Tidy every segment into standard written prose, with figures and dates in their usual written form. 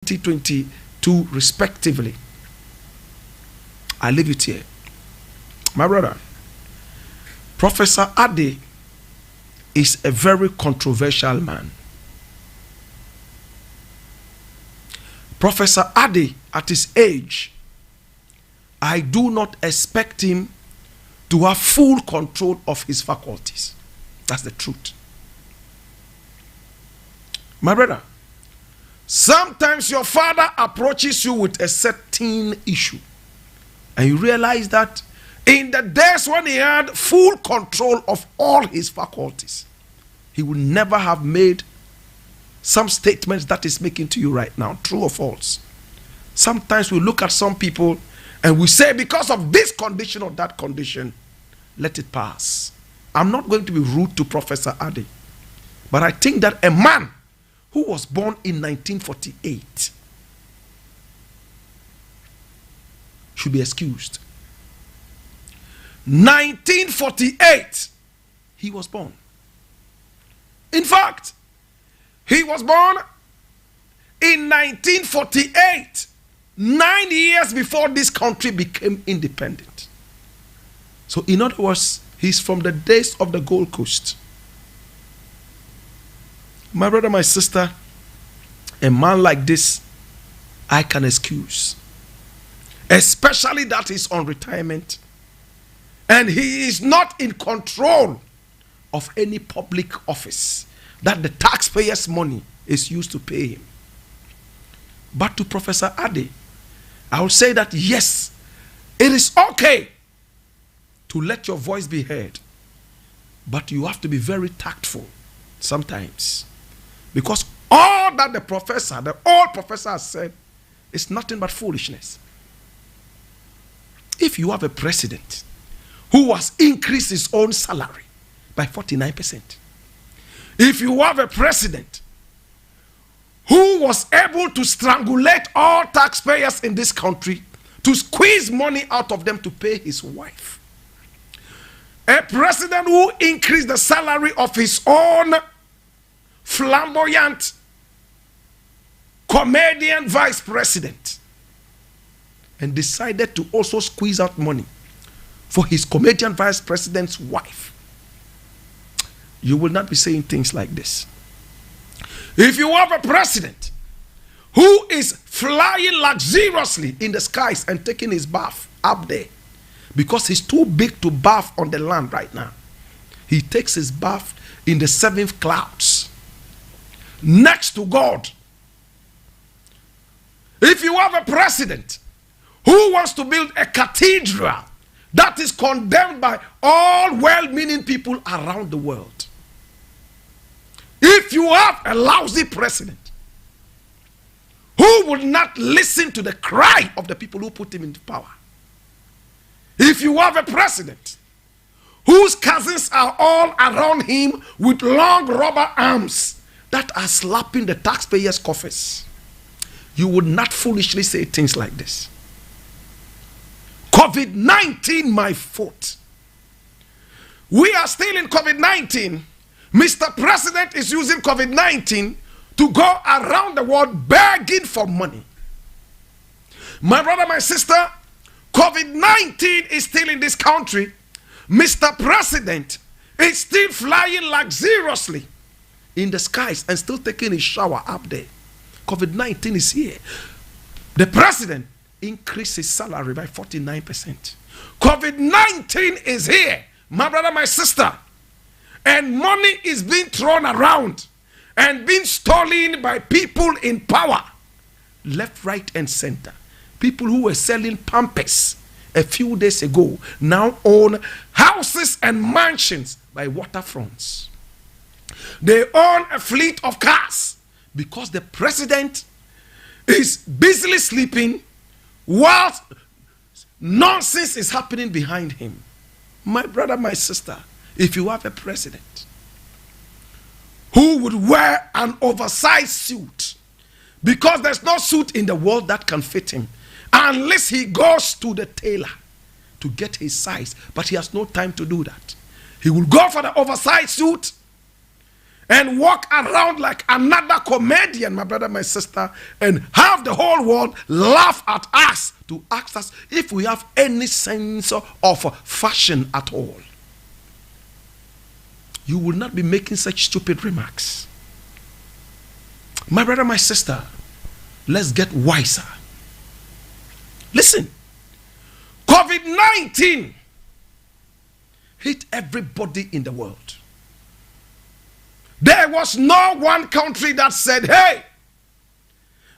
2022 respectively. I leave it here. My brother, Professor Ade is a very controversial man. Professor Ade, at his age, I do not expect him to have full control of his faculties. That's the truth. My brother, sometimes your father approaches you with a certain issue, and you realize that in the days when he had full control of all his faculties, he would never have made some statements that is making to you right now, true or false. Sometimes we look at some people and we say, because of this condition or that condition, let it pass. I'm not going to be rude to Professor Ade, but I think that a man who was born in 1948 should be excused. 1948, he was born. In fact, he was born in 1948, 9 years before this country became independent. So in other words, he's from the days of the Gold Coast. My brother, my sister, a man like this, I can excuse. Especially that he's on retirement. And he is not in control of any public office that the taxpayers' money is used to pay him. But to Professor Ade, I will say that yes, it is okay to let your voice be heard, but you have to be very tactful sometimes, because all that the old professor has said is nothing but foolishness. If you have a president who has increased his own salary by 49%, if you have a president who was able to strangulate all taxpayers in this country to squeeze money out of them to pay his wife, a president who increased the salary of his own flamboyant comedian vice president and decided to also squeeze out money for his comedian vice president's wife, you will not be saying things like this. If you have a president who is flying luxuriously in the skies and taking his bath up there because he's too big to bath on the land right now, he takes his bath in the seventh clouds next to God. If you have a president who wants to build a cathedral that is condemned by all well-meaning people around the world, if you have a lousy president who would not listen to the cry of the people who put him into power, if you have a president whose cousins are all around him with long rubber arms that are slapping the taxpayers' coffers, you would not foolishly say things like this. COVID-19, my foot. We are still in COVID-19. Mr. President is using COVID-19 to go around the world begging for money. My brother, my sister, COVID-19 is still in this country. Mr. President is still flying luxuriously in the skies and still taking his shower up there. COVID-19 is here. The president increased his salary by 49%. COVID-19 is here, my brother, my sister. And money is being thrown around and being stolen by people in power, left, right, and center. People who were selling Pampers a few days ago now own houses and mansions by waterfronts. They own a fleet of cars because the president is busily sleeping whilst nonsense is happening behind him. My brother, my sister, if you have a president who would wear an oversized suit, because there's no suit in the world that can fit him unless he goes to the tailor to get his size, but he has no time to do that. He will go for the oversized suit and walk around like another comedian, my brother, my sister, and have the whole world laugh at us to ask us if we have any sense of fashion at all. You will not be making such stupid remarks. My brother, my sister, let's get wiser. Listen, COVID-19 hit everybody in the world. There was no one country that said, hey,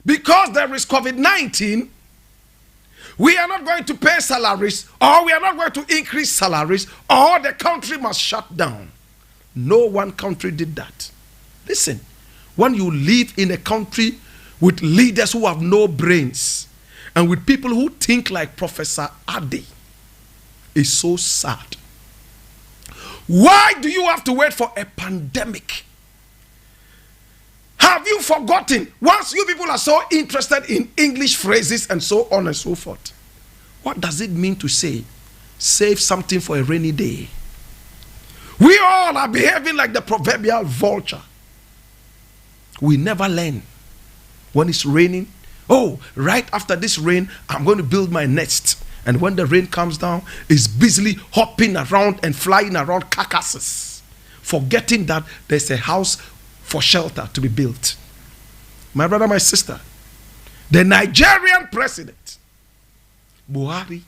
because there is COVID-19, we are not going to pay salaries, or we are not going to increase salaries, or the country must shut down. No one country did that. Listen, when you live in a country with leaders who have no brains and with people who think like Professor Adi, it's so sad. Why do you have to wait for a pandemic? Have you forgotten? Once you people are so interested in English phrases and so on and so forth, what does it mean to say, save something for a rainy day? We all are behaving like the proverbial vulture. We never learn. When it's raining, oh, right after this rain, I'm going to build my nest. And when the rain comes down, it's busily hopping around and flying around carcasses, forgetting that there's a house for shelter to be built. My brother, my sister, the Nigerian president, Buhari,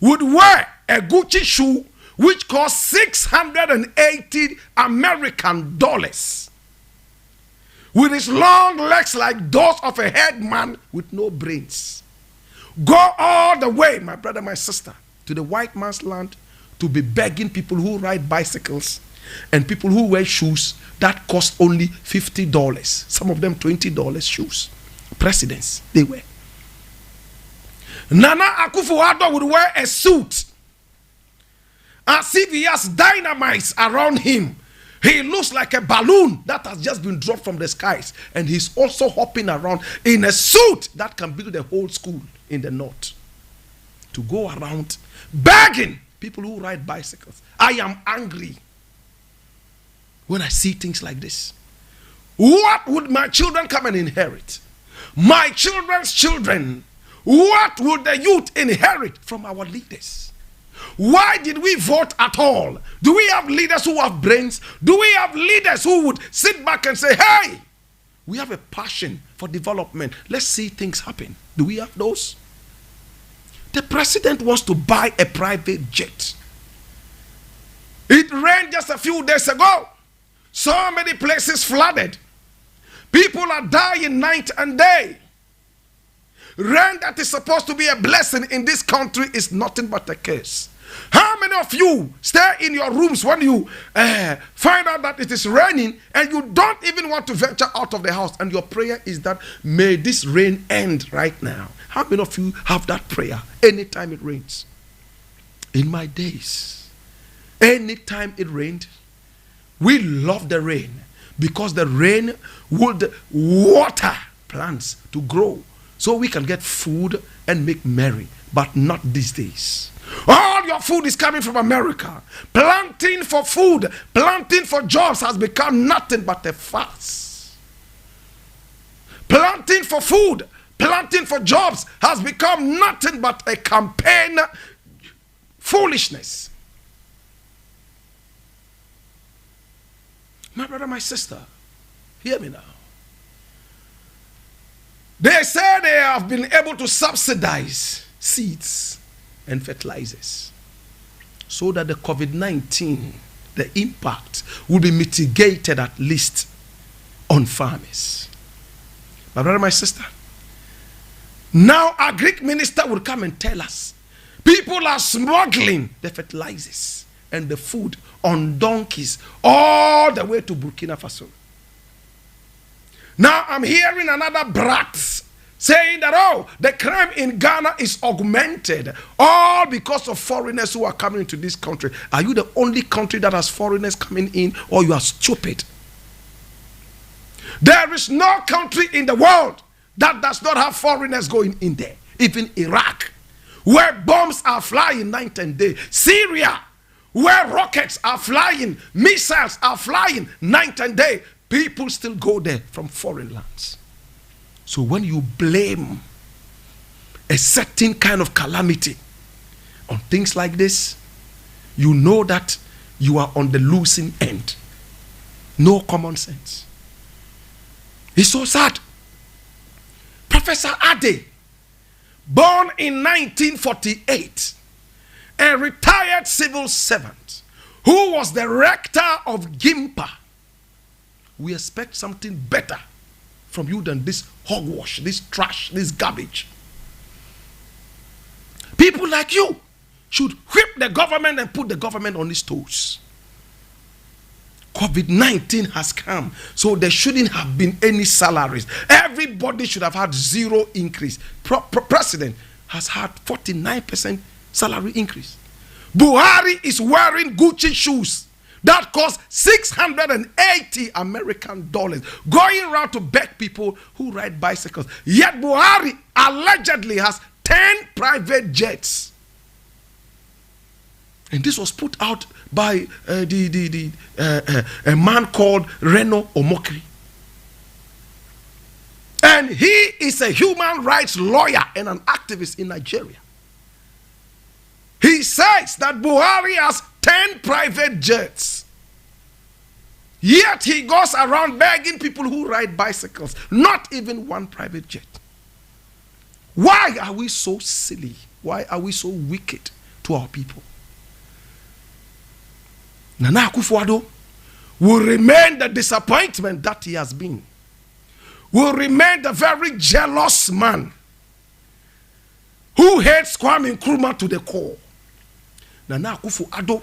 would wear a Gucci shoe which cost 680 American dollars, with his long legs like those of a head man with no brains. Go all the way, my brother, my sister, to the white man's land to be begging people who ride bicycles and people who wear shoes that cost only $50. Some of them $20 shoes. Presidents, they wear. Nana Akufo-Addo would wear a suit as if he has dynamite around him. He looks like a balloon that has just been dropped from the skies, and he's also hopping around in a suit that can build a whole school in the north. To go around begging people who ride bicycles. I am angry when I see things like this. What would my children come and inherit? My children's children. What would the youth inherit from our leaders? Why did we vote at all? Do we have leaders who have brains? Do we have leaders who would sit back and say, hey, we have a passion for development, let's see things happen? Do we have those? The president wants to buy a private jet. It rained just a few days ago. So many places flooded. People are dying night and day. Rain that is supposed to be a blessing in this country is nothing but a curse. How many of you stay in your rooms when you find out that it is raining and you don't even want to venture out of the house, and your prayer is that may this rain end right now? How many of you have that prayer anytime it rains? In my days, anytime it rained, we love the rain because the rain would water plants to grow so we can get food and make merry. But not these days. All your food is coming from America. Planting for food, planting for jobs has become nothing but a farce. Planting for food, planting for jobs has become nothing but a campaign foolishness. My brother, my sister, hear me now. They say they have been able to subsidize seeds and fertilizers so that the COVID-19, the impact will be mitigated at least on farmers. My brother, my sister, now our Greek minister will come and tell us people are smuggling the fertilizers and the food on donkeys all the way to Burkina Faso. Now I'm hearing another brat saying that, oh, the crime in Ghana is augmented, all because of foreigners who are coming into this country. Are you the only country that has foreigners coming in, or you are stupid? There is no country in the world that does not have foreigners going in there. Even Iraq, where bombs are flying night and day. Syria, where rockets are flying, missiles are flying night and day. People still go there from foreign lands. So when you blame a certain kind of calamity on things like this, you know that you are on the losing end. No common sense. It's so sad. Professor Ade, born in 1948, a retired civil servant who was the rector of Gimpa. We expect something better from you than this hogwash, this trash, this garbage. People like you should whip the government and put the government on its toes. COVID-19 has come, so there shouldn't have been any salaries. Everybody should have had zero increase. President has had 49% salary increase. Buhari is wearing Gucci shoes that cost $680 American, going around to beg people who ride bicycles. Yet Buhari allegedly has 10 private jets. And this was put out by a man called Reno Omokri. And he is a human rights lawyer and an activist in Nigeria. He says that Buhari has 10 private jets. Yet he goes around begging people who ride bicycles, not even one private jet. Why are we so silly? Why are we so wicked to our people? Nana Akufo-Addo will remain the disappointment that he has been. Will remain the very jealous man who hates Kwame Nkrumah to the core. Nana Akufo-Addo,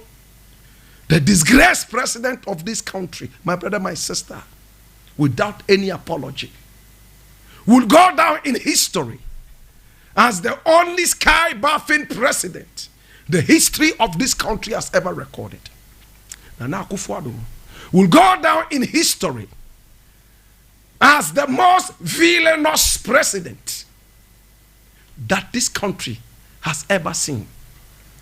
the disgraced president of this country, my brother, my sister, without any apology, will go down in history as the only sky-bathing president the history of this country has ever recorded. Nana Akufo-Addo will go down in history as the most villainous president that this country has ever seen.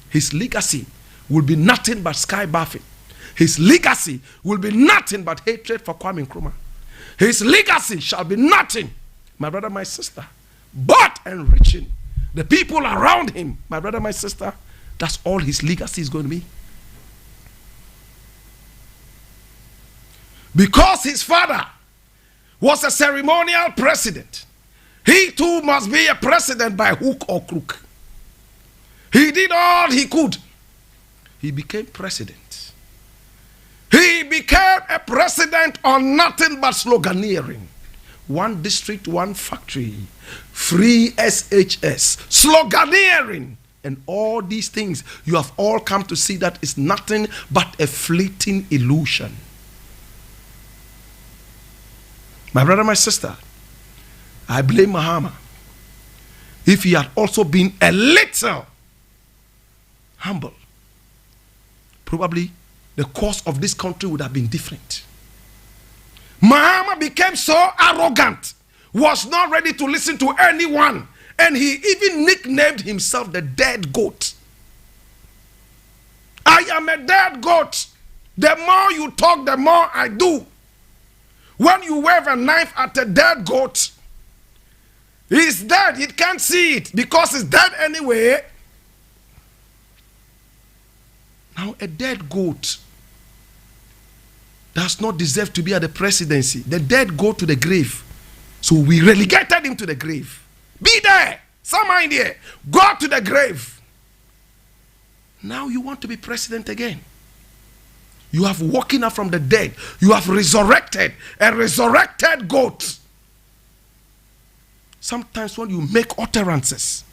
His legacy will be nothing but sky bathing. His legacy will be nothing but hatred for Kwame Nkrumah. His legacy shall be nothing, my brother, my sister, but enriching the people around him. My brother, my sister, that's all his legacy is going to be. Because his father was a ceremonial president, he too must be a president by hook or crook. He did all he could. He became president. He became a president on nothing but sloganeering. One district, one factory, free SHS, sloganeering. And all these things, you have all come to see that is nothing but a fleeting illusion. My brother, my sister, I blame Mahama. If he had also been a little humble, probably the course of this country would have been different. Mahama became so arrogant, was not ready to listen to anyone, and he even nicknamed himself the dead goat. I am a dead goat. The more you talk, the more I do. When you wave a knife at a dead goat, he's dead. It can't see it because it's dead anyway. Now, a dead goat does not deserve to be at the presidency. The dead go to the grave. So we relegated him to the grave. Be there. Some idea. Go to the grave. Now you want to be president again. You have woken up from the dead. You have resurrected a resurrected goat. Sometimes when you make utterances,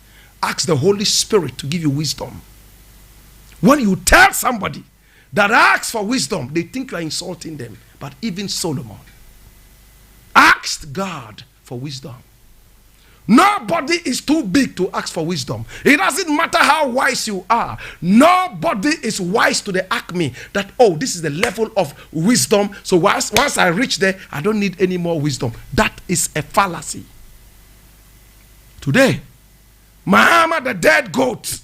ask the Holy Spirit to give you wisdom. When you tell somebody that asks for wisdom, they think you are insulting them. But even Solomon asked God for wisdom. Nobody is too big to ask for wisdom. It doesn't matter how wise you are. Nobody is wise to the acme that, oh, this is the level of wisdom. So once I reach there, I don't need any more wisdom. That is a fallacy. Today, Mahama the dead goat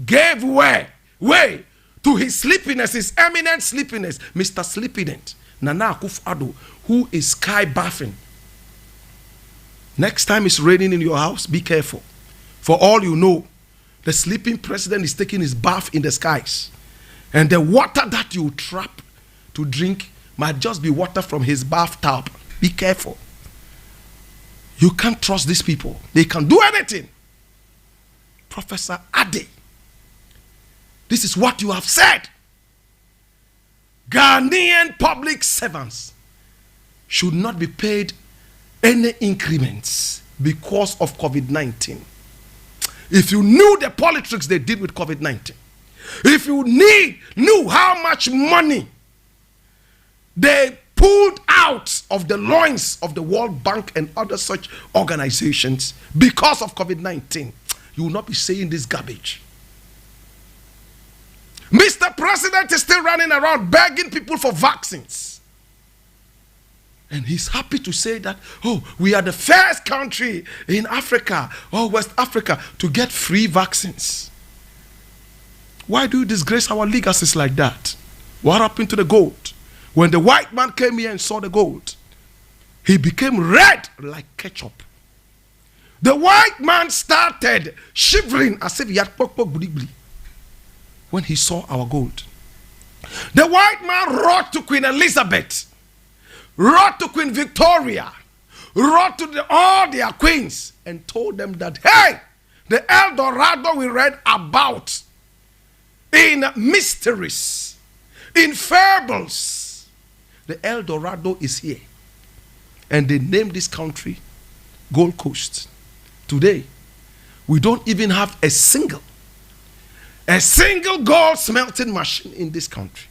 gave way to to his sleepiness, his eminent sleepiness, Mr. Sleepiness, Nana Akufo-Addo, who is sky bathing. Next time it's raining in your house, be careful. For all you know, the sleeping president is taking his bath in the skies. And the water that you trap to drink might just be water from his bathtub. Be careful. You can't trust these people. They can do anything. Professor Ade, this is what you have said. Ghanaian public servants should not be paid any increments because of COVID-19. If you knew the politics they did with COVID-19, if you knew how much money they pulled out of the loins of the World Bank and other such organizations because of COVID-19, you will not be saying this garbage. Mr. President is still running around begging people for vaccines. And he's happy to say that, oh, we are the first country in Africa or West Africa to get free vaccines. Why do you disgrace our legacies like that? What happened to the gold? When the white man came here and saw the gold, he became red like ketchup. The white man started shivering as if he had pokpok when he saw our gold. The white man wrote to Queen Elizabeth, wrote to Queen Victoria, wrote to all their queens and told them that, hey, the El Dorado we read about in mysteries, in fables, the El Dorado is here. And they named this country Gold Coast. Today, we don't even have a single gold smelting machine in this country.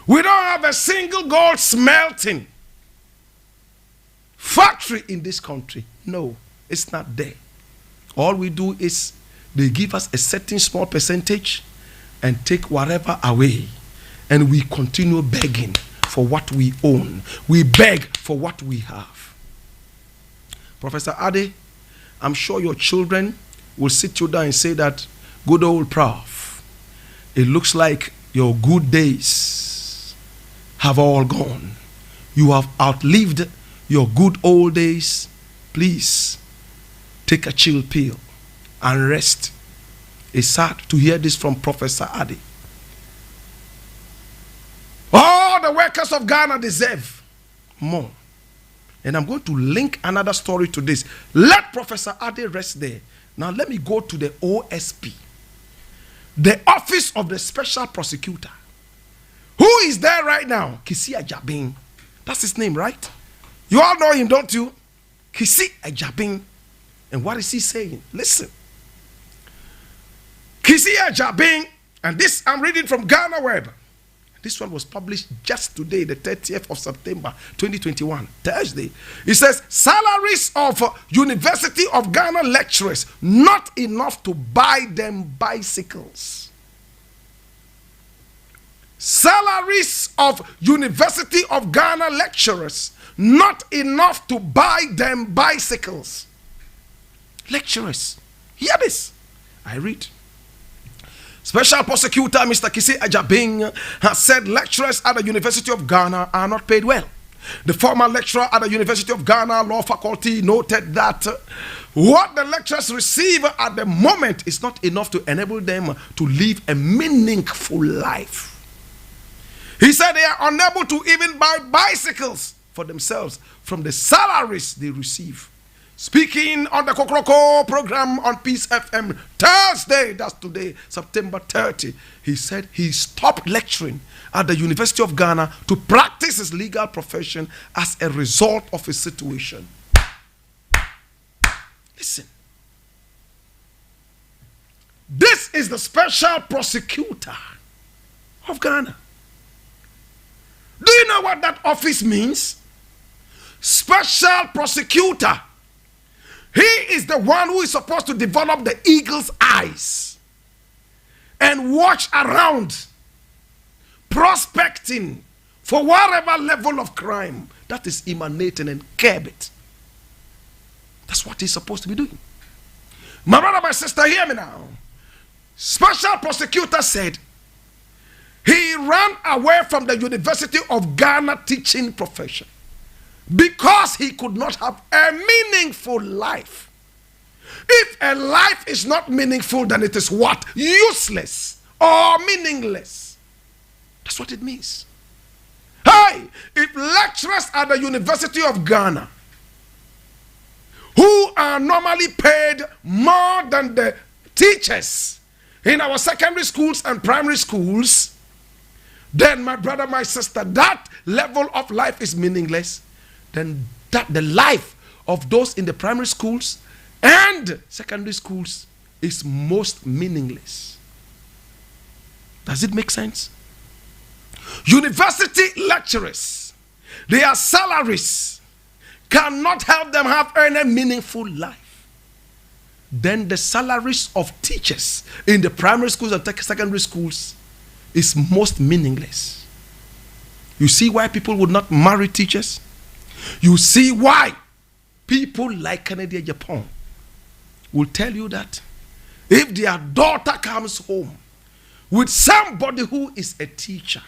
We don't have a single gold smelting factory in this country. No, it's not there. All we do is they give us a certain small percentage and take whatever away. And we continue begging for what we own. We beg for what we have. Professor Ade, I'm sure your children will sit you down and say that, good old Prof, it looks like your good days have all gone. You have outlived your good old days. Please take a chill pill and rest. It's sad to hear this from Professor Ade. All the workers of Ghana deserve more. And I'm going to link another story to this. Let Professor Ade rest there. Now let me go to the OSP, the Office of the Special Prosecutor. Who is there right now? Kisi Ajabin. That's his name, right? You all know him, don't you? Kisi Ajabin. And what is he saying? Listen. Kisi Ajabin, and this I'm reading from Ghana Web. This one was published just today, the 30th of September, 2021, Thursday. It says, salaries of University of Ghana lecturers, not enough to buy them bicycles. Salaries of University of Ghana lecturers, not enough to buy them bicycles. Lecturers, hear this. I read. Special Prosecutor Mr. Kisi Ajabin has said lecturers at the University of Ghana are not paid well. The former lecturer at the University of Ghana Law Faculty noted that what the lecturers receive at the moment is not enough to enable them to live a meaningful life. He said they are unable to even buy bicycles for themselves from the salaries they receive. Speaking on the Kokroko program on Peace FM Thursday, that's today, September 30, he said he stopped lecturing at the University of Ghana to practice his legal profession as a result of his situation. Listen. This is the Special Prosecutor of Ghana. Do you know what that office means? Special Prosecutor. He is the one who is supposed to develop the eagle's eyes and watch around, prospecting for whatever level of crime that is emanating and curb it. That's what he's supposed to be doing. My brother, my sister, hear me now. Special Prosecutor said He ran away from the University of Ghana teaching profession because he could not have a meaningful life. If a life is not meaningful, then it is what? Useless or meaningless. That's what it means. Hey, if lecturers at the University of Ghana, who are normally paid more than the teachers in our secondary schools and primary schools, then my brother, my sister, that level of life is meaningless. Then that the life of those in the primary schools and secondary schools is most meaningless. Does it make sense? University lecturers, their salaries cannot help them have any meaningful life. Then the salaries of teachers in the primary schools and secondary schools is most meaningless. You see why people would not marry teachers? You see why people like Canada, Japan will tell you that if their daughter comes home with somebody who is a teacher,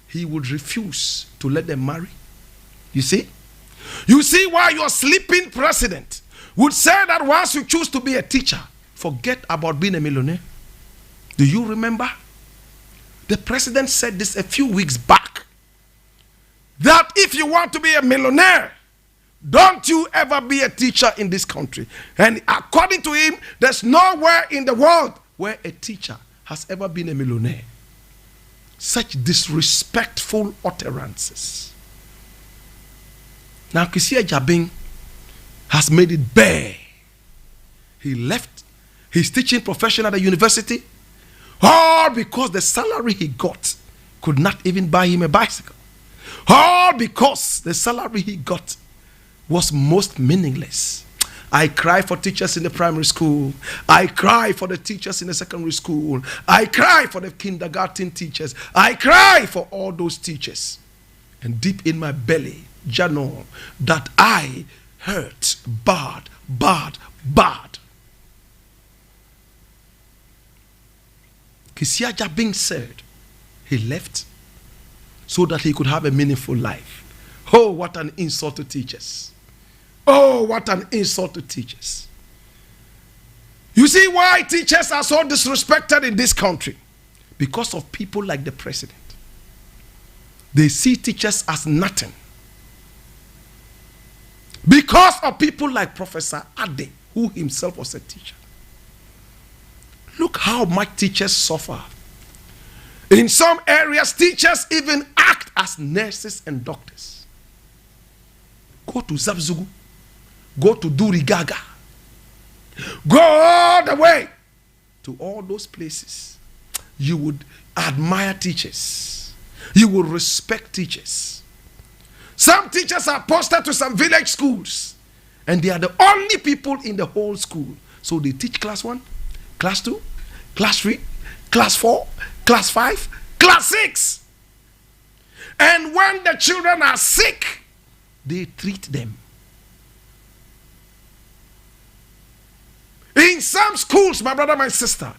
he would refuse to let them marry. You see? You see why your sleeping president would say that once you choose to be a teacher, forget about being a millionaire. Do you remember? The president said this a few weeks back, that if you want to be a millionaire, don't you ever be a teacher in this country. And according to him, there's nowhere in the world where a teacher has ever been a millionaire. Such disrespectful utterances. Now Kisia Jabin has made it bare. He left his teaching profession at the university, all because the salary he got could not even buy him a bicycle. All because the salary he got was most meaningless. I cry for teachers in the primary school. I cry for the teachers in the secondary school. I cry for the kindergarten teachers. I cry for all those teachers. And deep in my belly, Jano, that I hurt bad, bad, bad. Kisia Jabin said he left so that he could have a meaningful life. Oh, what an insult to teachers. Oh, what an insult to teachers. You see why teachers are so disrespected in this country? Because of people like the president. They see teachers as nothing. Because of people like Professor Ade, who himself was a teacher. Look how much teachers suffer. In some areas, teachers even act as nurses and doctors. Go to Zabzugu. Go to Durigaga. Go all the way to all those places. You would admire teachers. You will respect teachers. Some teachers are posted to some village schools, and they are the only people in the whole school. So they teach class 1, class 2, class 3, class 4, class 5, class 6. And when the children are sick, they treat them. In some schools, my brother, my sister,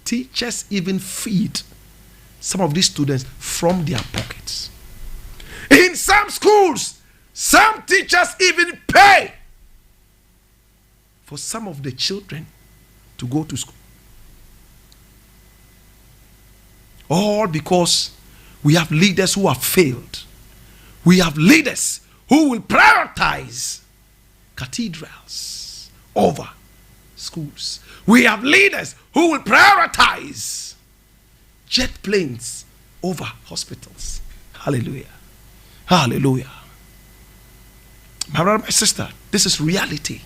teachers even feed some of these students from their pockets. In some schools, some teachers even pay for some of the children to go to school. All because we have leaders who have failed. We have leaders who will prioritize cathedrals over schools. We have leaders who will prioritize jet planes over hospitals. Hallelujah. Hallelujah. My brother, my sister, this is reality.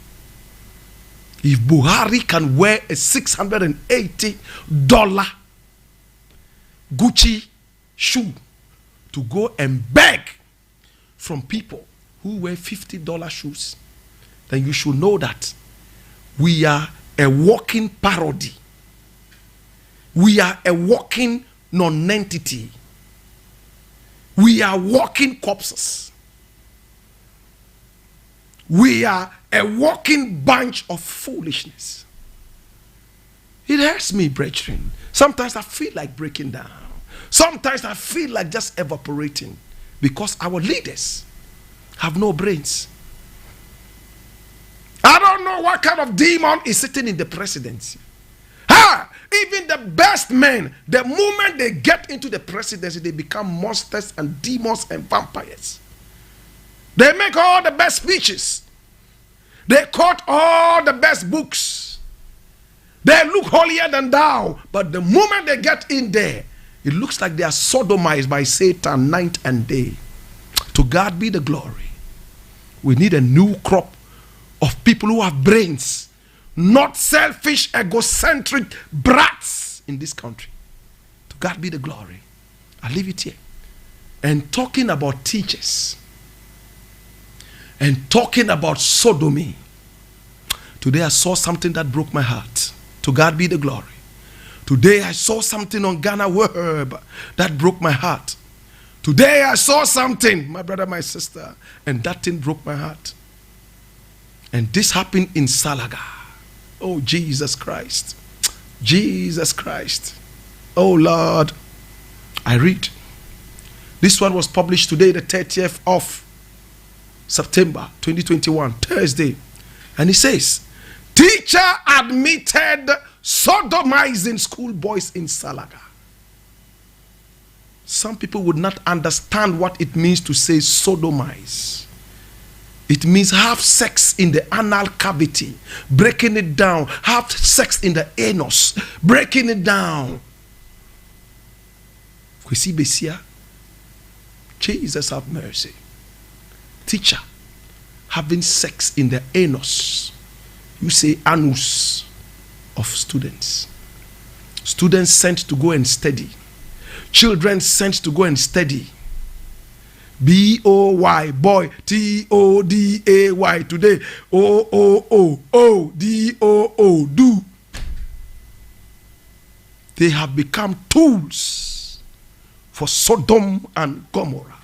If Buhari can wear a $680 Gucci shoe to go and beg from people who wear $50 shoes, then you should know that we are a walking parody. We are a walking non-entity. We are walking corpses. We are a walking bunch of foolishness. It hurts me, brethren. Sometimes I feel like breaking down. Sometimes I feel like just evaporating because our leaders have no brains. I don't know what kind of demon is sitting in the presidency. Even the best men, the moment they get into the presidency, they become monsters and demons and vampires. They make all the best speeches. They quote all the best books. They look holier than thou. But the moment they get in there, it looks like they are sodomized by Satan night and day. To God be the glory. We need a new crop of people who have brains, not selfish, egocentric brats in this country. To God be the glory. I leave it here. And talking about teachers and talking about sodomy, today I saw something that broke my heart. To God be the glory. Today I saw something on Ghana Web that broke my heart. Today I saw something, my brother, my sister, and that thing broke my heart. And this happened in Salaga. Oh, Jesus Christ. Jesus Christ. Oh, Lord. I read. This one was published today, the 30th of September 2021, Thursday. And it says, teacher admitted sodomizing schoolboys in Salaga. Some people would not understand what it means to say sodomize. It means have sex in the anal cavity, breaking it down. Have sex in the anus, breaking it down. Kwesi Besia, Jesus have mercy. Teacher, having sex in the anus. You say anus of students. Students sent to go and study. Children sent to go and study. B-O-Y, boy, T-O-D-A-Y, today, O-O-O-O-D-O-O, do. They have become tools for Sodom and Gomorrah.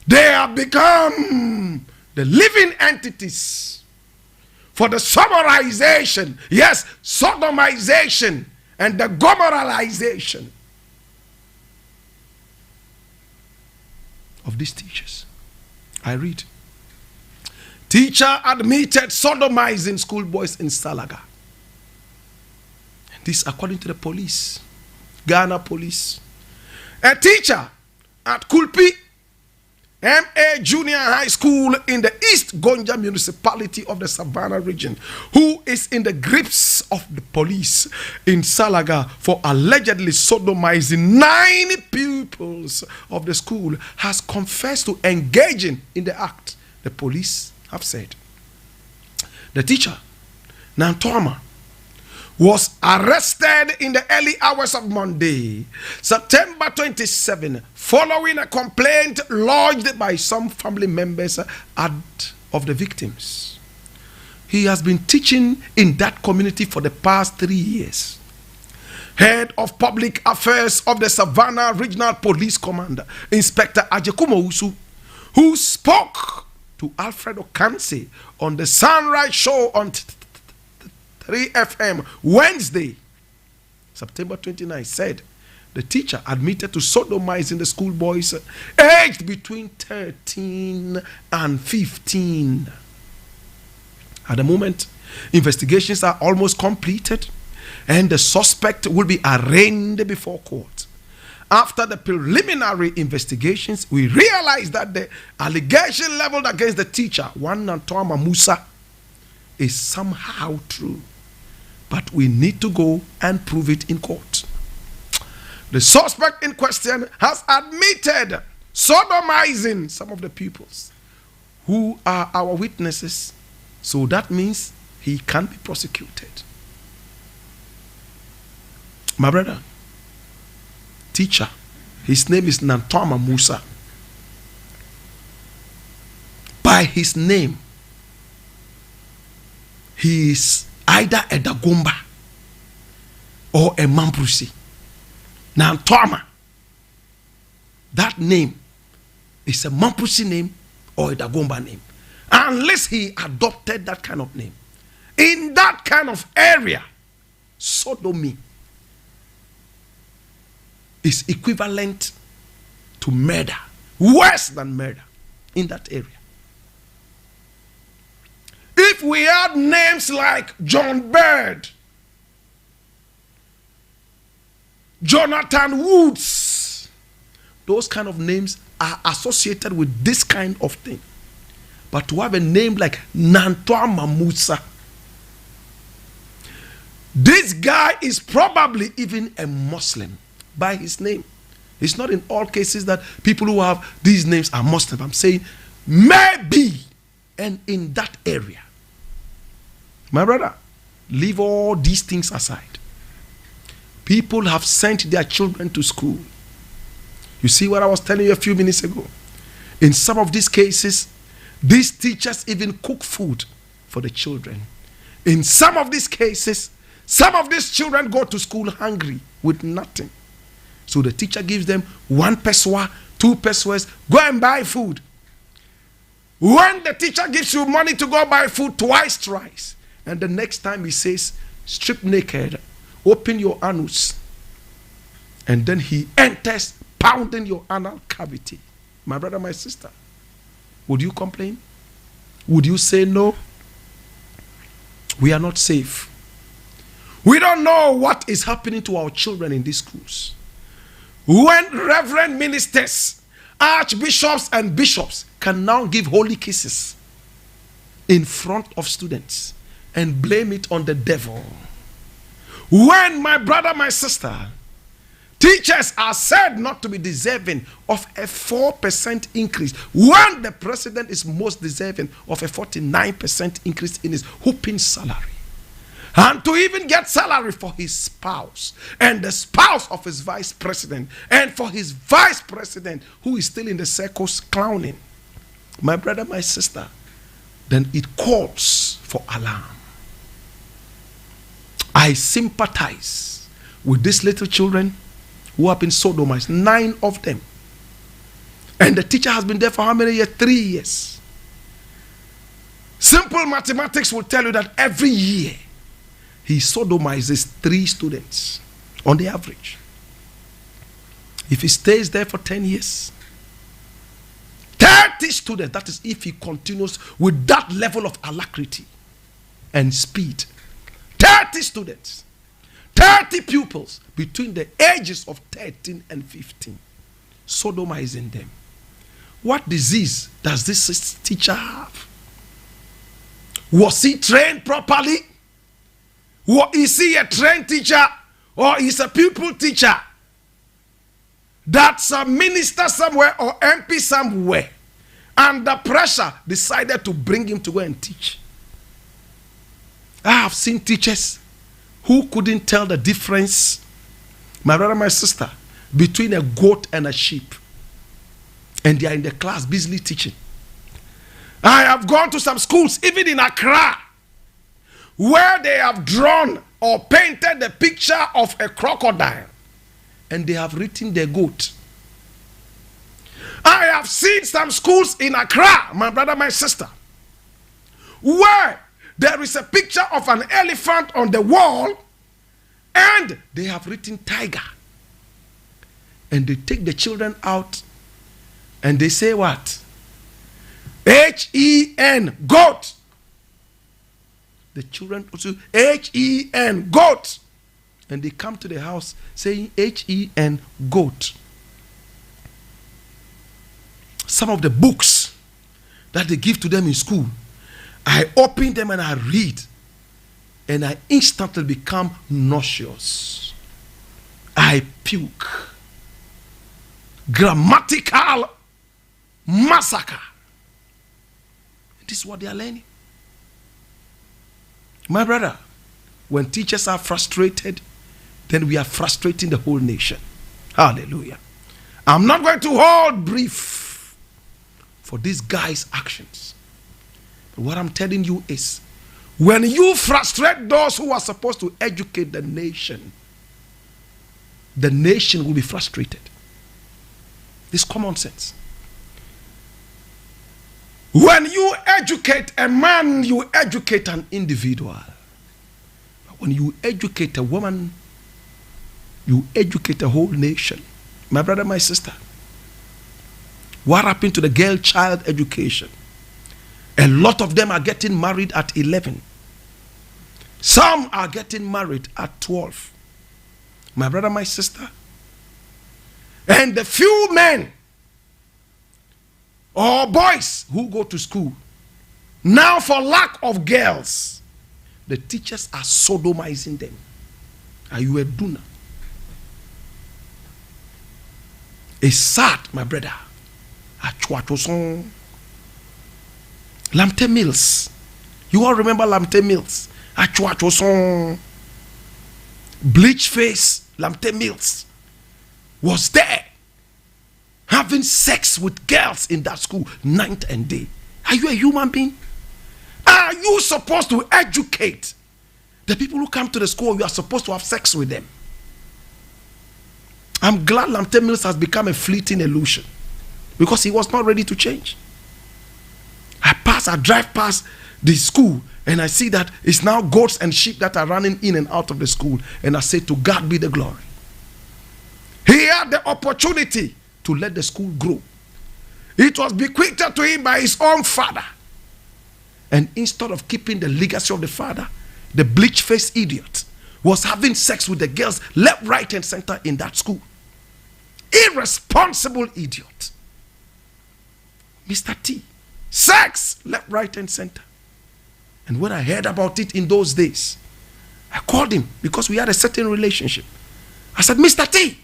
They have become the living entities for the sodomization, yes, sodomization and the Gomorrahization of these teachers. I read. Teacher admitted sodomizing schoolboys in Salaga. And this according to the police, Ghana police. A teacher at Kulpi MA Junior High School in the East Gonja municipality of the Savannah region, who is in the grips of the police in Salaga for allegedly sodomizing 9 pupils of the school, has confessed to engaging in the act, the police have said. The teacher, Nantoma, was arrested in the early hours of Monday, September 27, following a complaint lodged by some family members of the victims. He has been teaching in that community for the past 3 years. Head of Public Affairs of the Savannah Regional Police Command, Inspector Ajekumo Usu, who spoke to Alfred Okanse on the Sunrise Show on 3 FM Wednesday, September 29, said the teacher admitted to sodomizing the schoolboys aged between 13 and 15. At the moment, investigations are almost completed and the suspect will be arraigned before court. After the preliminary investigations, we realized that the allegation leveled against the teacher, one Nantoma Musa, is somehow true. But we need to go and prove it in court. The suspect in question has admitted sodomizing some of the pupils who are our witnesses. So that means he can be prosecuted. My brother, teacher, his name is Nantoma Musa. By his name, he is either a Dagomba or a Mamprusi. Nantoma, that name is a Mamprusi name or a Dagomba name, unless he adopted that kind of name. in that kind of area, sodomy is equivalent to murder, worse than murder in that area. If we had names like John Bird, Jonathan Woods, those kind of names are associated with this kind of thing. But to have a name like Nantwa Mamusa, this guy is probably even a Muslim by his name. It's not in all cases that people who have these names are Muslim. I'm saying maybe, and in that area. My brother, leave all these things aside. People have sent their children to school. You see what I was telling you a few minutes ago? In some of these cases, these teachers even cook food for the children. In some of these cases, some of these children go to school hungry with nothing. So the teacher gives them 1 pesewa, 2 pesewas, go and buy food. When the teacher gives you money to go buy food twice, thrice, and the next time he says, strip naked, open your anus, and then he enters pounding your anal cavity. My brother, my sister, would you complain? Would you say no? We are not safe. We don't know what is happening to our children in these schools. When reverend ministers, archbishops and bishops can now give holy kisses in front of students and blame it on the devil. When, my brother, my sister, teachers are said not to be deserving of a 4% increase, when the president is most deserving of a 49% increase in his whooping salary, and to even get salary for his spouse and the spouse of his vice president, and for his vice president who is still in the circus clowning, my brother, my sister, then it calls for alarm. I sympathize with these little children who have been sodomized, 9 of them. And the teacher has been there for how many years? 3 years. Simple mathematics will tell you that every year he sodomizes 3 students on the average. If he stays there for 10 years, 30 students, that is if he continues with that level of alacrity and speed. 30 students, 30 pupils between the ages of 13 and 15, sodomizing them. What disease does this teacher have? Was he trained properly? Is he a trained teacher, or is a pupil teacher that's a minister somewhere or MP somewhere, under pressure decided to bring him to go and teach? I have seen teachers who couldn't tell the difference, my brother, my sister, between a goat and a sheep, and they are in the class busily teaching. I have gone to some schools, even in Accra, where they have drawn or painted the picture of a crocodile, and they have written the goat. I have seen some schools in Accra, my brother, my sister, where there is a picture of an elephant on the wall, and they have written tiger. And they take the children out, and they say what? H-E-N, goat. The children also, H-E-N, goat. And they come to the house saying H-E-N, goat. Some of the books that they give to them in school, I open them and I read, and I instantly become nauseous. I puke. Grammatical massacre. This is what they are learning. My brother, when teachers are frustrated, then we are frustrating the whole nation. Hallelujah. I'm not going to hold brief for this guy's actions. But what I'm telling you is, when you frustrate those who are supposed to educate the nation will be frustrated. This common sense. When you educate a man, you educate an individual. When you educate a woman, you educate a whole nation. My brother, my sister, what happened to the girl child education? A lot of them are getting married at 11. Some are getting married at 12. My brother, my sister. And the few men or boys who go to school, now for lack of girls, the teachers are sodomizing them. Are you a duna? It's sad, my brother. Lamte Mills. You all remember Lamte Mills? Bleach face Lamte Mills was there having sex with girls in that school night and day. Are you a human being? Are you supposed to educate the people who come to the school? You are supposed to have sex with them. I'm glad Lamte Mills has become a fleeting illusion because he was not ready to change. I drive past the school and I see that it's now goats and sheep that are running in and out of the school, and I say, to God be the glory. He had the opportunity to let the school grow. It was bequeathed to him by his own father. And instead of keeping the legacy of the father, the bleach-faced idiot was having sex with the girls left, right, and center in that school. Irresponsible idiot. Mr. T. Sex left, right, and center. And when I heard about it in those days, I called him because we had a certain relationship. I said, Mr. T,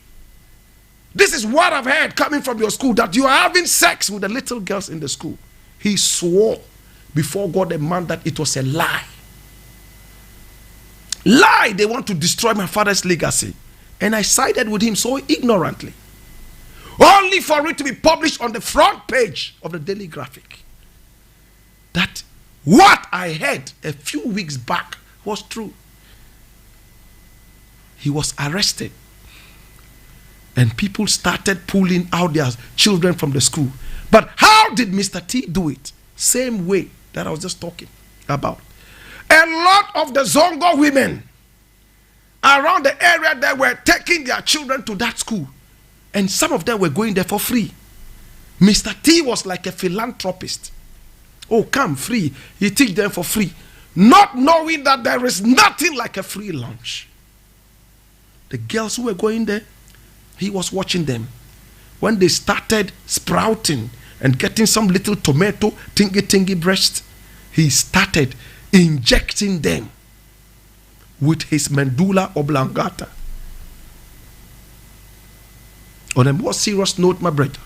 this is what I've heard coming from your school, that you are having sex with the little girls in the school. He swore before God and man that it was a lie. Lie, they want to destroy my father's legacy. And I sided with him so ignorantly. Only for it to be published on the front page of the Daily Graphic. That what I heard a few weeks back was true. He was arrested. And people started pulling out their children from the school. But how did Mr. T do it? Same way that I was just talking about. A lot of the Zongo women around the area that were taking their children to that school. And some of them were going there for free. Mr. T was like a philanthropist. Oh, come free. He teach them for free. Not knowing that there is nothing like a free lunch. The girls who were going there, he was watching them. When they started sprouting and getting some little tomato, tingy breast, he started injecting them with his medulla oblongata. On a more serious note, my brother,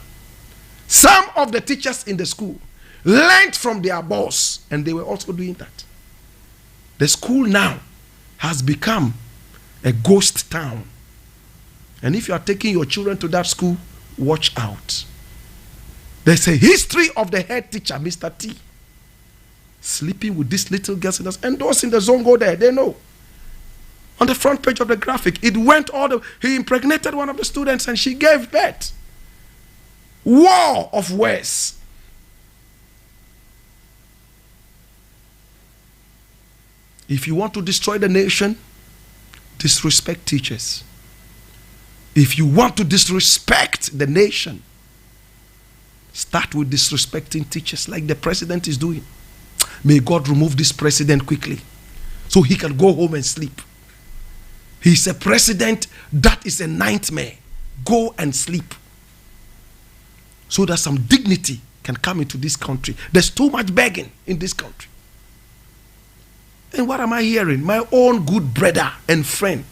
some of the teachers in the school learned from their boss, and they were also doing that. The school now has become a ghost town. And if you are taking your children to that school, watch out. There's a history of the head teacher, Mr. T, sleeping with these little girls. And those in the zone go there, they know. On the front page of the graphic, it went he impregnated one of the students and she gave birth. War of words. If you want to destroy the nation, disrespect teachers. If you want to disrespect the nation, start with disrespecting teachers like the president is doing. May God remove this president quickly so he can go home and sleep. He's a president that is a nightmare. Go and sleep so that some dignity can come into this country. There's too much begging in this country. And what am I hearing? My own good brother and friend,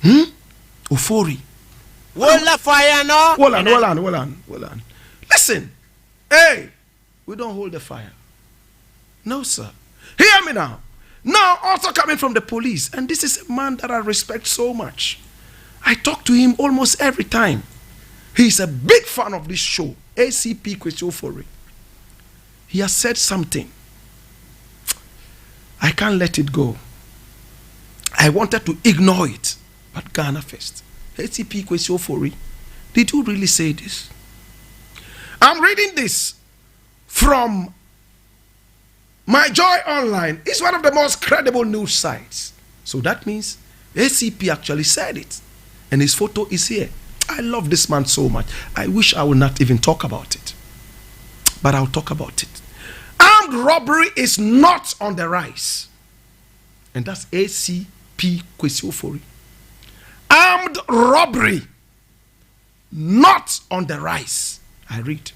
Ofori. Wola fire no. Hold on. Listen, hey, we don't hold the fire. No, sir. Hear me now. Now, also coming from the police, and this is a man that I respect so much. I talk to him almost every time. He's a big fan of this show, ACP Kwesi Ofori. He has said something. I can't let it go. I wanted to ignore it, but Ghana first. ACP Kwesi Ofori, did you really say this? I'm reading this from My Joy Online is one of the most credible news sites. So that means ACP actually said it. And his photo is here. I love this man so much. I wish I would not even talk about it. But I'll talk about it. Armed robbery is not on the rise. And that's ACP Kwesiofori. Armed robbery not on the rise. I read.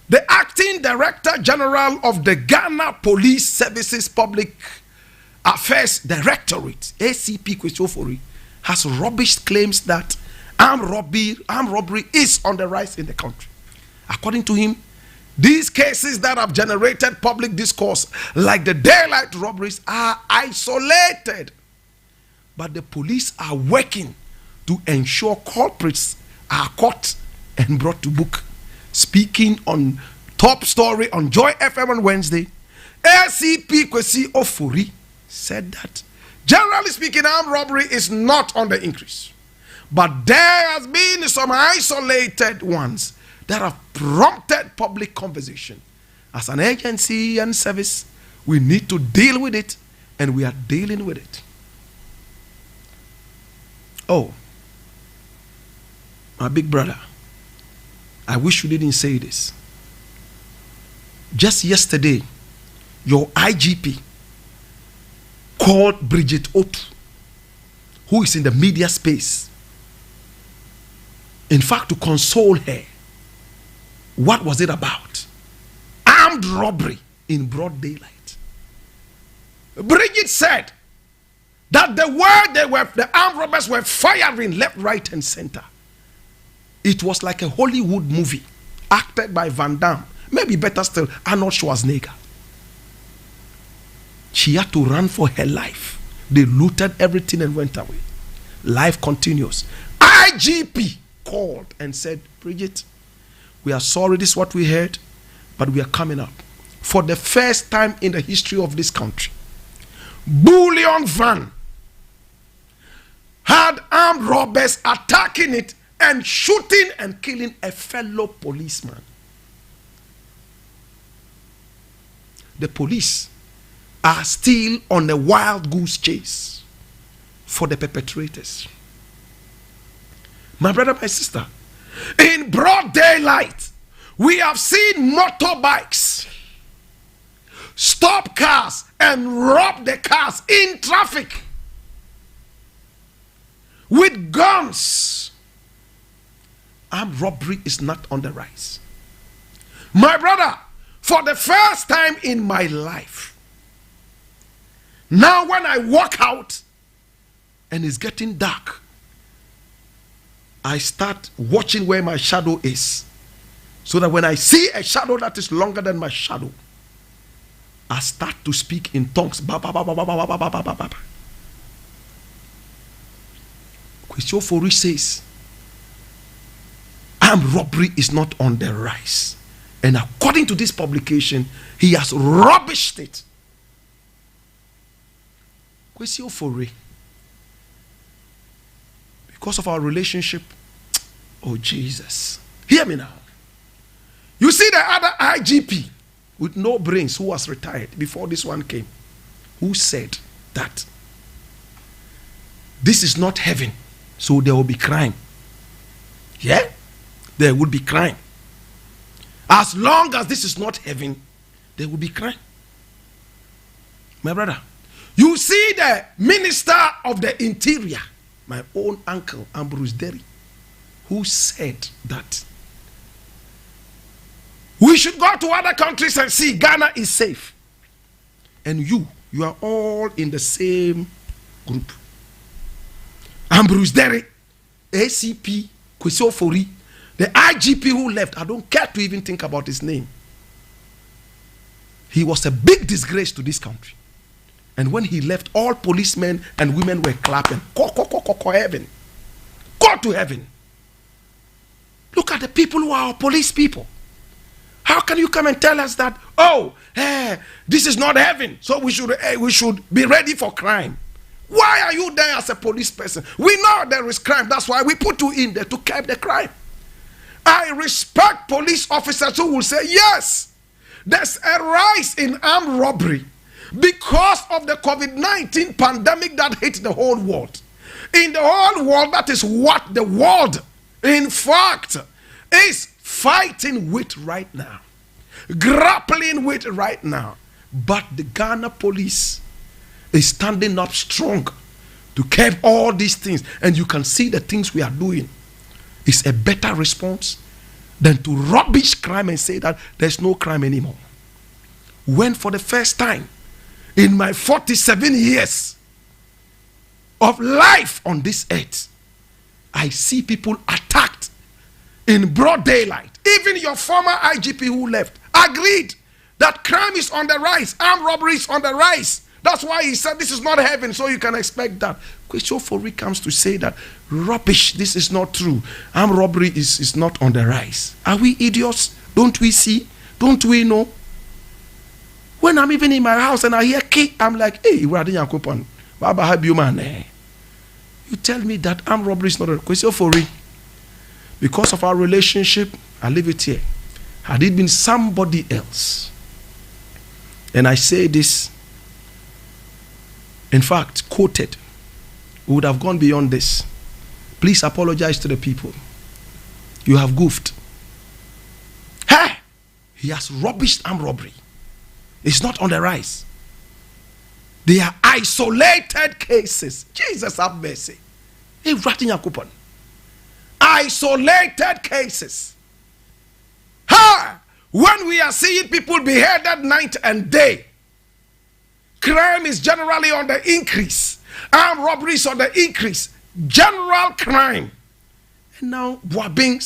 The acting director general of the Ghana Police Services Public Affairs Directorate, ACP Kwesiofori, has rubbished claims that armed robbery is on the rise in the country. According to him, these cases that have generated public discourse, like the daylight robberies, are isolated. But the police are working to ensure culprits are caught and brought to book. Speaking on Top Story on Joy FM on Wednesday, ACP Kwesiofori said that, generally speaking, armed robbery is not on the increase. But there has been some isolated ones that have prompted public conversation. As an agency and service, we need to deal with it, and we are dealing with it. Oh, my big brother, I wish you didn't say this. Just yesterday, your IGP called Bridget Otu, who is in the media space, in fact, to console her. What was it about? Armed robbery in broad daylight. Bridget said that the armed robbers were firing left, right, and center. It was like a Hollywood movie acted by Van Damme. Maybe better still, Arnold Schwarzenegger. She had to run for her life. They looted everything and went away. Life continues. IGP called and said, Bridget, we are sorry, this is what we heard, but we are coming up. For the first time in the history of this country, bullion van had armed robbers attacking it and shooting and killing a fellow policeman. The police are still on a wild goose chase for the perpetrators. My brother, my sister, in broad daylight, we have seen motorbikes stop cars and rob the cars in traffic with guns. Armed robbery is not on the rise. My brother, for the first time in my life, now when I walk out and it's getting dark, I start watching where my shadow is, so that when I see a shadow that is longer than my shadow, I start to speak in tongues. Kwesiofori says armed robbery is not on the rise, and according to this publication, he has rubbished it. Kwesiofori, because of our relationship, oh Jesus, hear me now. You see the other IGP with no brains who was retired before this one came, who said that this is not heaven, so there will be crime. Yeah, there would be crime. As long as this is not heaven, there will be crime. My brother, you see the Minister of the Interior, my own uncle Ambrose Derry, who said that we should go to other countries and see Ghana is safe. And you are all in the same group. Ambrose Derry, ACP Kwesiofori, the IGP who left, I don't care to even think about his name. He was a big disgrace to this country. And when he left, all policemen and women were clapping. Go heaven. Go to heaven. Look at the people who are our police people. How can you come and tell us that, this is not heaven, so we should be ready for crime? Why are you there as a police person? We know there is crime. That's why we put you in there, to curb the crime. I respect police officers who will say, yes, there's a rise in armed robbery because of the COVID-19 pandemic that hit the whole world. In the whole world, that is what the world, in fact, is fighting with right now, grappling with right now. But the Ghana police is standing up strong to curb all these things. And you can see the things we are doing is a better response than to rubbish crime and say that there's no crime anymore. When for the first time in my 47 years of life on this earth, I see people attacked in broad daylight. Even your former IGP who left agreed that crime is on the rise, armed robbery is on the rise. That's why he said this is not heaven, so you can expect that. Kwesiofori comes to say that rubbish, this is not true. Armed robbery is not on the rise. Are we idiots? Don't we see? Don't we know? When I'm even in my house and I hear K, I'm like, hey, you tell me that armed robbery is not a Kwesiofori. Because of our relationship, I leave it here. Had it been somebody else, and I say this, in fact, quoted, we would have gone beyond this. Please apologize to the people. You have goofed. Hey! He has rubbished armed robbery. It's not on the rise. They are isolated cases. Jesus have mercy. Hey, writing a coupon. Isolated cases. Ha! When we are seeing people beheaded night and day, crime is generally on the increase. Armed robberies on the increase. General crime. And now Boabing,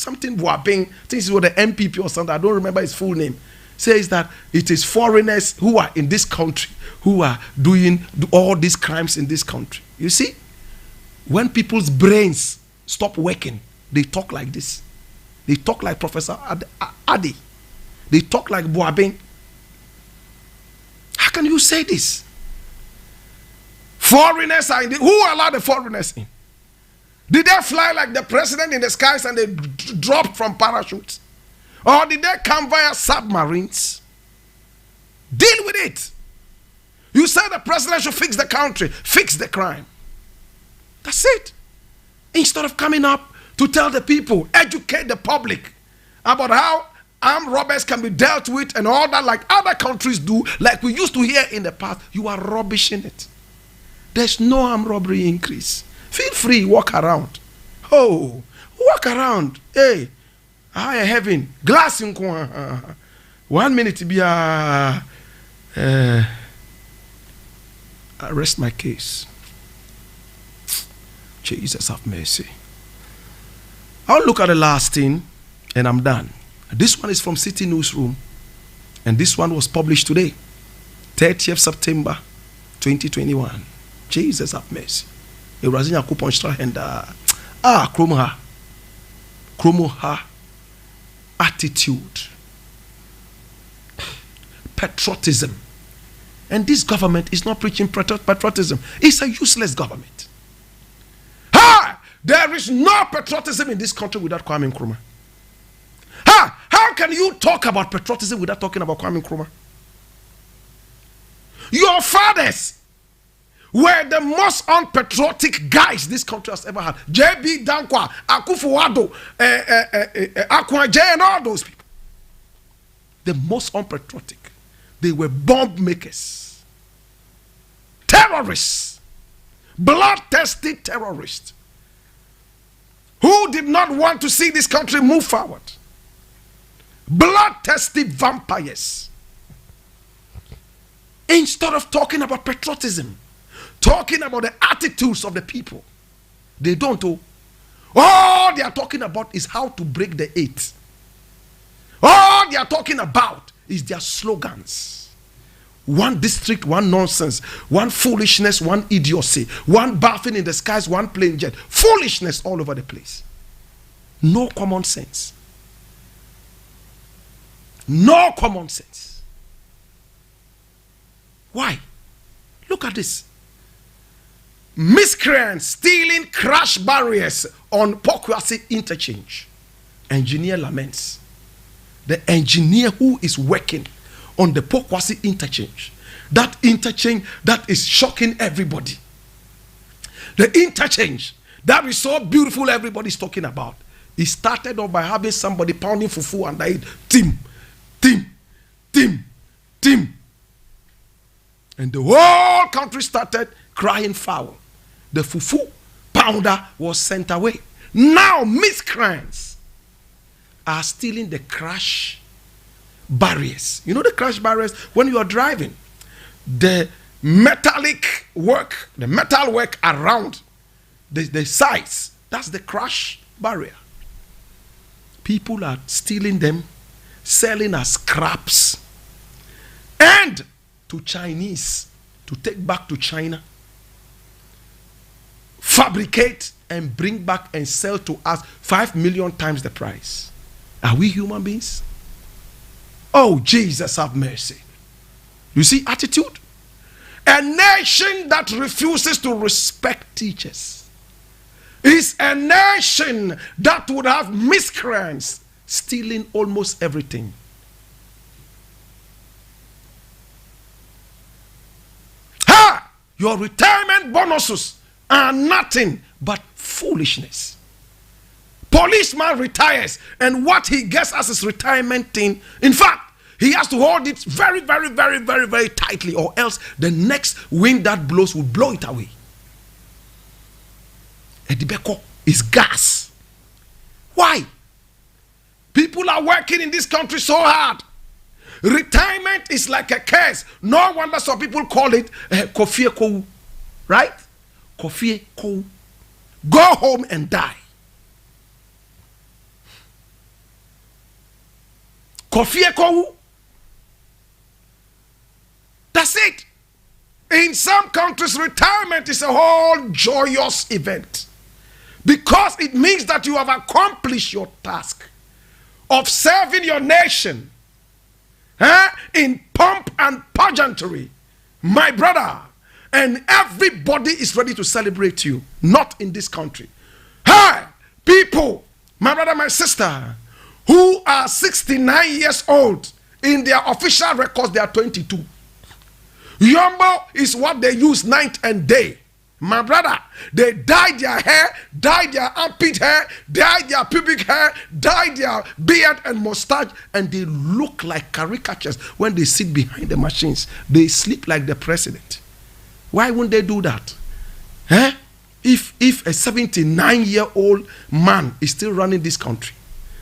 this is what the MPP or something, I don't remember his full name, says that it is foreigners who are in this country who are doing all these crimes in this country. You see, when people's brains stop working, they talk like this. They talk like Professor Adi. They talk like Boabing. How can you say this? Foreigners are in the, who allowed the foreigners in? Did they fly like the president in the skies and they dropped from parachutes? Or did they come via submarines? Deal with it. You say the president should fix the country, fix the crime. That's it. Instead of coming up to tell the people, educate the public about how armed robbers can be dealt with and all that, like other countries do, like we used to hear in the past, you are rubbishing it. There's no armed robbery increase. Feel free, walk around. Oh, walk around. Hey, I heaven. Glass in 1 minute to be I rest my case. Jesus have mercy. I'll look at the last thing and I'm done. This one is from City Newsroom and this one was published today, 30th September 2021. Jesus have mercy. Eurasian coupon and chromo attitude, patriotism. And this government is not preaching patriotism. It's a useless government. There is no patriotism in this country without Kwame Nkrumah. How can you talk about patriotism without talking about Kwame Nkrumah? Your fathers were the most unpatriotic guys this country has ever had. J.B. Dankwa, Akufo-Addo, Akwa J, and all those people. The most unpatriotic. They were bomb makers, terrorists, bloodthirsty terrorists who did not want to see this country move forward. Bloodthirsty vampires. Instead of talking about patriotism, talking about the attitudes of the people, they don't know. All they are talking about is how to break the eight. All they are talking about is their slogans. One district, one nonsense, one foolishness, one idiocy, one bathing in the skies, one plane jet. Foolishness all over the place. No common sense. No common sense. Why? Look at this. Miscreants stealing crash barriers on Pokwasi interchange. engineer laments. The engineer who is working on the Pokwasi interchange, that interchange that is shocking everybody. The interchange that is so beautiful, everybody's talking about. It started off by having somebody pounding fufu and I tim, tim, tim, tim. And the whole country started crying foul. The fufu pounder was sent away. Now miscreants are stealing the crash barriers. You know the crash barriers when you are driving? The metallic work, the metal work around the sides, that's the crash barrier. People are stealing them, selling as scraps, and to Chinese to take back to China, fabricate and bring back and sell to us 5 million times the price. Are we human beings? Oh, Jesus, have mercy. You see attitude? A nation that refuses to respect teachers is a nation that would have miscreants stealing almost everything. Ha! Your retirement bonuses are nothing but foolishness. Policeman retires, and what he gets as his retirement thing, in fact, he has to hold it very, very, very, very, very tightly, or else the next wind that blows will blow it away. Edibeko is gas. Why? People are working in this country so hard. Retirement is like a curse. No wonder some people call it kofie kou. Right? Kofie kou. Go home and die. Kofie kou. That's it. In some countries, retirement is a whole joyous event because it means that you have accomplished your task of serving your nation in pomp and pageantry, my brother, and everybody is ready to celebrate you. Not in this country. Hey, people, my brother, my sister, who are 69 years old, in their official records they are 22. Yombo is what they use night and day. My brother, they dye their hair, dye their armpit hair, dye their pubic hair, dye their beard and mustache, and they look like caricatures when they sit behind the machines. They sleep like the president. Why wouldn't they do that? If a 79-year-old man is still running this country,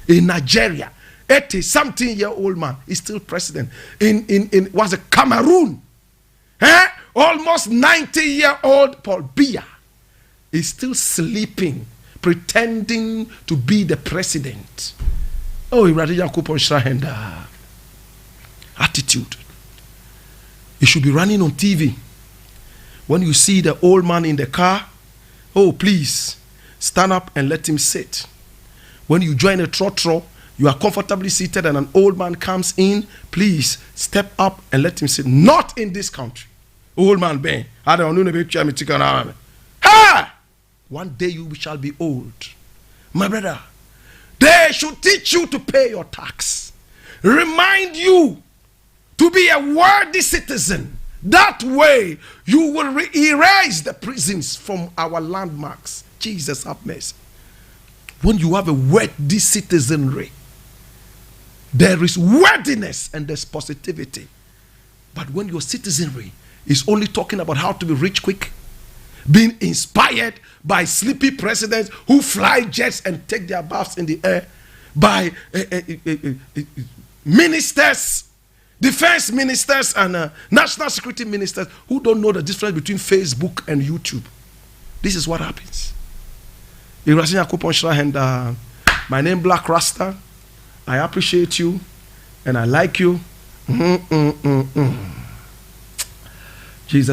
in Nigeria, 80-something-year-old man is still president. In was it Cameroon? Almost 90-year-old Paul Biya is still sleeping, pretending to be the president. Oh, attitude. You should be running on TV. When you see the old man in the car, oh, please stand up and let him sit. When you join a trotro, you are comfortably seated and an old man comes in, please step up and let him sit. Not in this country. Old man, Ben, I don't know. Ha! One day you shall be old. My brother, they should teach you to pay your tax. Remind you to be a worthy citizen. That way you will erase the prisons from our landmarks. Jesus have mercy. When you have a worthy citizenry, there is worthiness and there's positivity. But when your citizenry is only talking about how to be rich quick, being inspired by sleepy presidents who fly jets and take their baths in the air, by ministers, defense ministers and national security ministers who don't know the difference between Facebook and YouTube. This is what happens. My name is Blakk Rasta. I appreciate you and I like you.